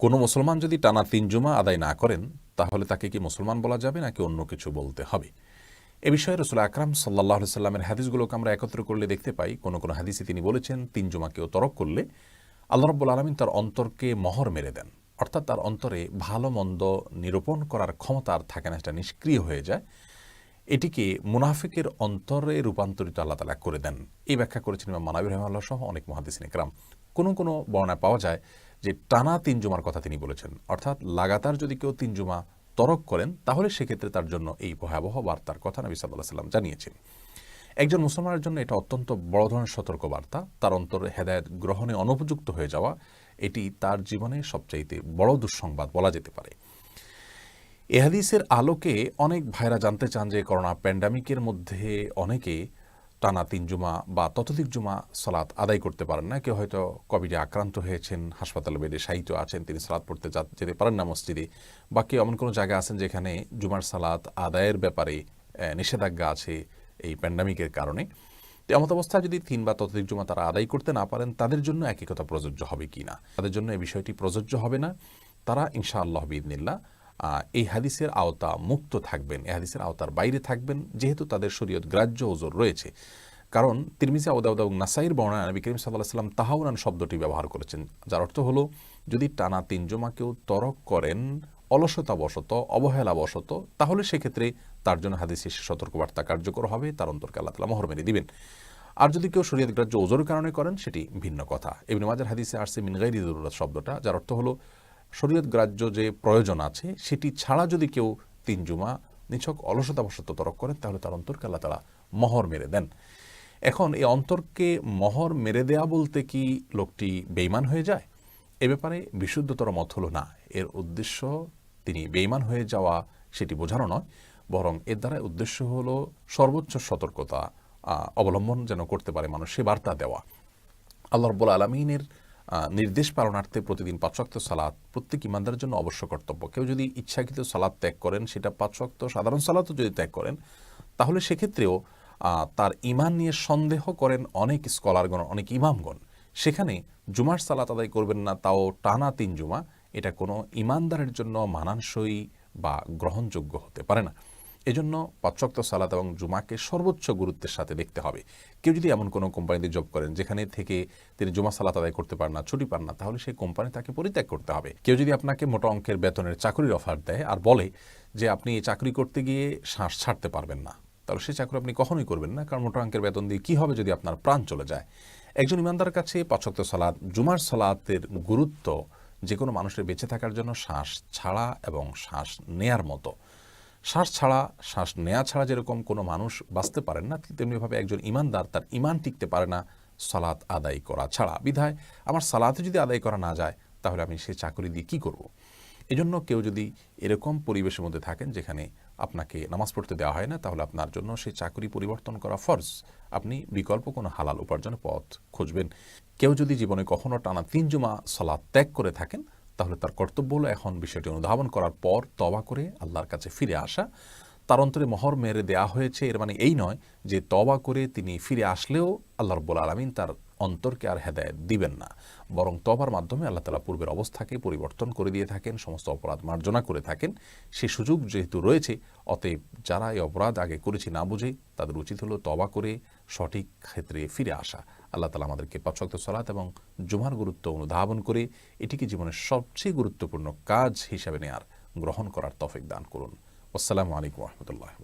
কোনো মুসলমান যদি টানা ৩ জুমা আদায় না করেন তাহলে তাকে কি মুসলমান বলা যাবে নাকি অন্য কিছু বলতে হবে? এ বিষয়ে রাসূল আকরাম সাল্লাল্লাহু আলাইহি সাল্লামের হাদিসগুলোকে আমরা একত্র করলে দেখতে পাই, কোনো কোনো হাদিসে তিনি বলেছেন ৩ জুমা কেউ তরক করলে আল্লাহ রাব্বুল আলামিন তার অন্তরকে মোহর মেরে দেন। অর্থাৎ তার অন্তরে ভালো মন্দ নিরূপণ করার ক্ষমতা আর থাকে না, সেটা নিষ্ক্রিয় হয়ে যায়। এটিকে মুনাফিকের অন্তরে রূপান্তরিত আল্লাহ তাআলা করে দেন। এই ব্যাখ্যা করেছেন ইমাম মানাবী রাহিমাহুল্লাহ সহ অনেক মুহাদ্দিসিন ইকরাম। কোনো কোনো বর্ণনায় পাওয়া যায় যে টানা ৩ জুমার কথা তিনি বলেছেন। অর্থাৎ লাগাতার যদি কেউ ৩ জুমা তরক করেন তাহলে সেক্ষেত্রে তার জন্য এই ভয়াবহ বার্তার কথা নবী সাল্লাল্লাহু আলাইহি সাল্লাম জানিয়েছেন। একজন মুসলমানের জন্য এটা অত্যন্ত বড় ধরনের সতর্ক বার্তা। তার অন্তরে হেদায়েত গ্রহণে অনুপযুক্ত হয়ে যাওয়া, এটি তার জীবনে সবচাইতে বড় দুঃসংবাদ বলা যেতে পারে। এ হাদিসের আলোকে অনেক ভাইরা জানতে চান যে করোনা প্যান্ডামিকের মধ্যে অনেকে টানা ৩ জুমা বা ততোধিক জুমা সালাত আদায় করতে পারেন না। কেউ হয়তো কোভিডে আক্রান্ত হয়েছেন, হাসপাতালে বেডে শায়িত আছেন, তিনি সালাত পড়তে যেতে পারেন না মসজিদে, বা কেউ এমন কোনো জায়গায় আছেন যেখানে জুমার সালাত আদায়ের ব্যাপারে নিষেধাজ্ঞা আছে এই প্যান্ডামিকের কারণে। তো এমত অবস্থায় যদি ৩ বা ততোধিক জুমা তারা আদায় করতে না পারেন, তাদের জন্য একই কথা প্রযোজ্য হবে কি না? তাদের জন্য এই বিষয়টি প্রযোজ্য হবে না। তারা ইনশাআল্লাহ বিইذনিল্লাহ এই হাদিসের আওতা মুক্ত থাকবেন, এই হাদিসের আওতার বাইরে থাকবেন, যেহেতু তাদের শরীয়ত গ্রাহ্য ওজর রয়েছে। কারণ তিরমিজি, আবু দাউদ এবং নাসাইর বর্ণনায় নবী করিম সাল্লাল্লাহু আলাইহি ওয়াসাল্লাম তাহাউনান শব্দটি ব্যবহার করেছেন, যার অর্থ হলো যদি টানা ৩ জুমা কেউ তরক করেন অলসতাবশত, অবহেলাবশত, তাহলে সেক্ষেত্রে তার জন্য হাদিসের সতর্কবার্তা কার্যকর হবে, তার অন্তরকে আল্লাহ তাআলা মোহর মেরে দিবেন। আর যদি কেউ শরীয়ত গ্রাহ্য ওজরের কারণে করেন সেটি ভিন্ন কথা। ইবনে মাজার হাদিসে আসছে মিন গায়রি যুরুরাত শব্দটা, যার অর্থ হলো শরীয়ত গ্রাহ্য যে প্রয়োজন আছে সেটি ছাড়া যদি কেউ ৩ জুমা নিছক অলসতাবশত তরক করেন তাহলে তার অন্তরকে আল্লাহ তাআলা মোহর মেরে দেন। এখন এই অন্তরকে মোহর মেরে দেয়া বলতে কি লোকটি বেঈমান হয়ে যায়? এ ব্যাপারে বিশুদ্ধতর মত হলো না। এর উদ্দেশ্য তিনি বেঈমান হয়ে যাওয়া সেটি বোঝানো নয়, বরং এর দ্বারা উদ্দেশ্য হলো সর্বোচ্চ সতর্কতা অবলম্বন যেন করতে পারে মানুষ, সে বার্তা দেওয়া। আল্লাহ রাব্বুল আলামিনের নির্দেশ পালনার্থে প্রতিদিন ৫ ওয়াক্ত সালাত প্রত্যেক ইমানদারের জন্য অবশ্য কর্তব্য। কেউ যদি ইচ্ছাকৃত সালাত ত্যাগ করেন, সেটা ৫ ওয়াক্ত সাধারণ সালাতও যদি ত্যাগ করেন, তাহলে সেক্ষেত্রেও তার ঈমান নিয়ে সন্দেহ করেন অনেক স্কলারগণ, অনেক ইমামগণ। সেখানে জুমার সালাত আদায় করবেন না, তাও টানা ৩ জুমা, এটা কোনো ইমানদারের জন্য মানানসই বা গ্রহণযোগ্য হতে পারে না। এজন্য ৫ ওয়াক্ত সালাত এবং জুমাকে সর্বোচ্চ গুরুত্বের সাথে দেখতে হবে। কেউ যদি এমন কোনো কোম্পানিতে জব করেন যেখানে থেকে তিনি জুমা সালাত আদায় করতে পারেন না, ছুটি পান না, তাহলে সেই কোম্পানি তাকে পরিত্যাগ করতে হবে। কেউ যদি আপনাকে মোটা অঙ্কের বেতনের চাকরির অফার দেয় আর বলে যে আপনি এই চাকরি করতে গিয়ে শ্বাস ছাড়তে পারবেন না, তাহলে সেই চাকরি আপনি কখনোই করবেন না, কারণ মোটা অঙ্কের বেতন দিয়ে কী হবে যদি আপনার প্রাণ চলে যায়। একজন ইমানদারের কাছে ৫ ওয়াক্ত সালাত, জুমার সালাতের গুরুত্ব যে কোনো মানুষের বেঁচে থাকার জন্য শ্বাস ছাড়া এবং শ্বাস নেয়ার মতো। শ্বাস ছাড়া, শ্বাস নেয়া ছাড়া যেরকম কোনো মানুষ বাঁচতে পারেন না, ঠিক তেমনিভাবে একজন ইমানদার তার ইমান টিকতে পারে না সালাত আদায় করা ছাড়া। বিধায় আমার সালাতে যদি আদায় করা না যায় তাহলে আমি সে চাকরি দিয়ে কী করব? এজন্য কেউ যদি এরকম পরিবেশের মধ্যে থাকেন যেখানে আপনাকে নামাজ পড়তে দেওয়া হয় না, তাহলে আপনার জন্য সেই চাকরি পরিবর্তন করা ফরজ। আপনি বিকল্প কোনো হালাল উপার্জনের পথ খুঁজবেন। কেউ যদি জীবনে কখনো টানা ৩ জুমা সালাত ত্যাগ করে থাকেন, তাহলে তার কর্তব্য হলো এখন বিষয়টি অনুধাবন করার পর তওবা করে আল্লাহর কাছে ফিরে আসা। তার অন্তরে মোহর মেরে দেয়া হয়েছে, এর মানে এই নয় যে তওবা করে তিনি ফিরে আসলেও আল্লাহ রাব্বুল আলামিন তার অন্তরকে আর হেদায়েত দিবেন না, বরং তওবার মাধ্যমে আল্লাহ তাআলা পূর্বের অবস্থাকে পরিবর্তন করে দিয়ে থাকেন, সমস্ত অপরাধ মার্জনা করে থাকেন। সে সুযোগ যেহেতু রয়েছে, অতএব যারা এই অপরাধ আগে করেছে না বুঝে, তাদের উচিত হলো তওবা করে সঠিক ক্ষেত্রে ফিরে আসা। আল্লাহ তাআলা আমাদেরকে ৫ ওয়াক্ত সালাত এবং জুমার গুরুত্ব অনুধাবন করে এটিকে জীবনের সবচেয়ে গুরুত্বপূর্ণ কাজ হিসাবে নেয়ার, গ্রহণ করার তৌফিক দান করুন। আসসালামু আলাইকুম ওয়া রাহমাতুল্লাহি।